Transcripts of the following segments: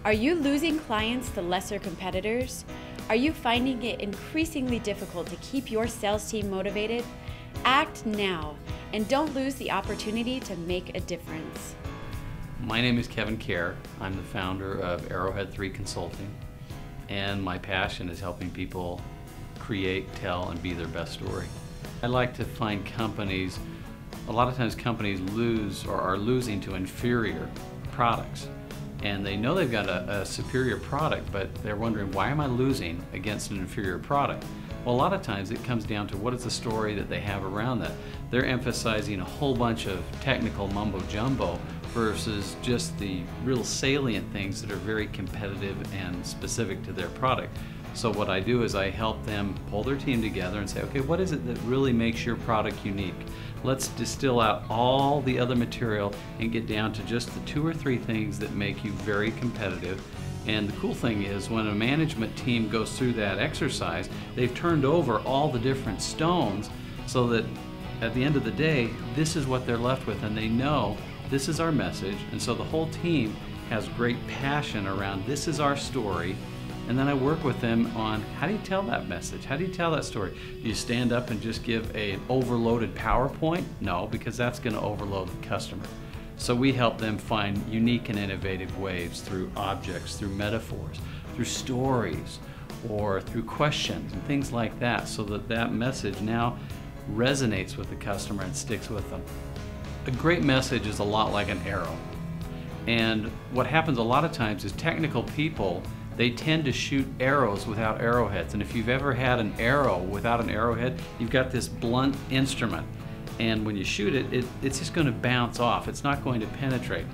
Are you losing clients to lesser competitors? Are you finding it increasingly difficult to keep your sales team motivated? Act now and don't lose the opportunity to make a difference. My name is Kevan Kjar. I'm the founder of Arrowhead 3 Consulting, and my passion is helping people create, tell, and be their best story. I like to find companies, a lot of times companies lose or are losing to inferior products. And they know they've got a superior product, but they're wondering, why am I losing against an inferior product? Well, a lot of times it comes down to what is the story that they have around that. They're emphasizing a whole bunch of technical mumbo jumbo versus just the real salient things that are very competitive and specific to their product. So what I do is I help them pull their team together and say, okay, what is it that really makes your product unique? Let's distill out all the other material and get down to just the 2 or 3 things that make you very competitive. And the cool thing is, when a management team goes through that exercise, they've turned over all the different stones so that at the end of the day, this is what they're left with, and they know this is our message. And so the whole team has great passion around this is our story. And then I work with them on, how do you tell that message? How do you tell that story? Do you stand up and just give an overloaded PowerPoint? No, because that's going to overload the customer. So we help them find unique and innovative ways through objects, through metaphors, through stories, or through questions and things like that, so that that message now resonates with the customer and sticks with them. A great message is a lot like an arrow. And what happens a lot of times is technical people, they tend to shoot arrows without arrowheads. And if you've ever had an arrow without an arrowhead, you've got this blunt instrument. And when you shoot it, it's just going to bounce off. It's not going to penetrate.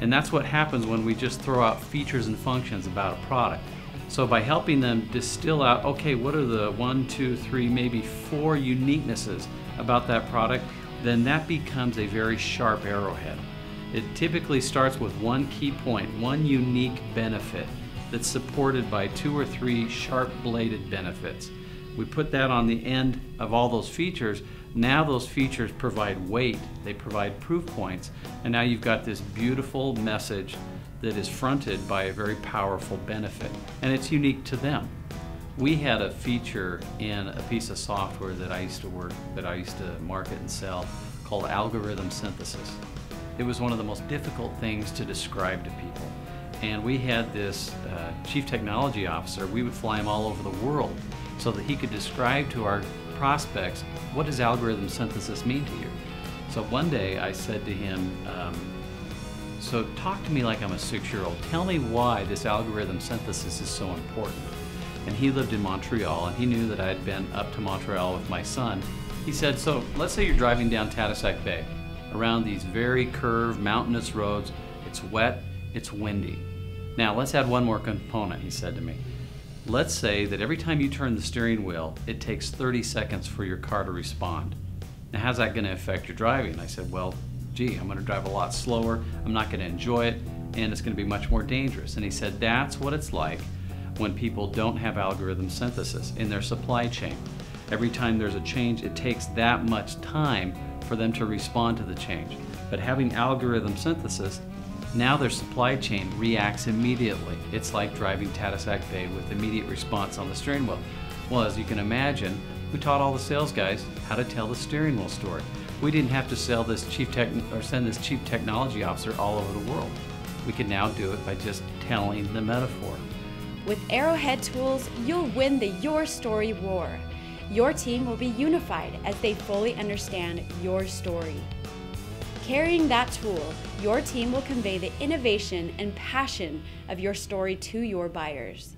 And that's what happens when we just throw out features and functions about a product. So by helping them distill out, okay, what are the 1, 2, 3, maybe 4 uniquenesses about that product, then that becomes a very sharp arrowhead. It typically starts with one key point, one unique benefit that's supported by 2 or 3 sharp-bladed benefits. We put that on the end of all those features. Now those features provide weight, they provide proof points, and now you've got this beautiful message that is fronted by a very powerful benefit, and it's unique to them. We had a feature in a piece of software that I used to market and sell, called algorithm synthesis. It was one of the most difficult things to describe to people. And we had this chief technology officer. We would fly him all over the world so that he could describe to our prospects, what does algorithm synthesis mean to you? So one day I said to him, so talk to me like I'm a 6-year-old. Tell me why this algorithm synthesis is so important. And he lived in Montreal, and he knew that I had been up to Montreal with my son. He said, so let's say you're driving down Tadoussac Bay around these very curved mountainous roads. It's wet, it's windy. Now let's add one more component, he said to me. Let's say that every time you turn the steering wheel, it takes 30 seconds for your car to respond. Now how's that going to affect your driving? I said, well, gee, I'm going to drive a lot slower, I'm not going to enjoy it, and it's going to be much more dangerous. And he said, that's what it's like when people don't have algorithm synthesis in their supply chain. Every time there's a change, it takes that much time for them to respond to the change. But having algorithm synthesis, now their supply chain reacts immediately. It's like driving Tadoussac Bay with immediate response on the steering wheel. Well, as you can imagine, we taught all the sales guys how to tell the steering wheel story. We didn't have to send this chief technology officer all over the world. We can now do it by just telling the metaphor. With Arrowhead tools, you'll win the Your Story war. Your team will be unified as they fully understand your story. Carrying that tool, your team will convey the innovation and passion of your story to your buyers.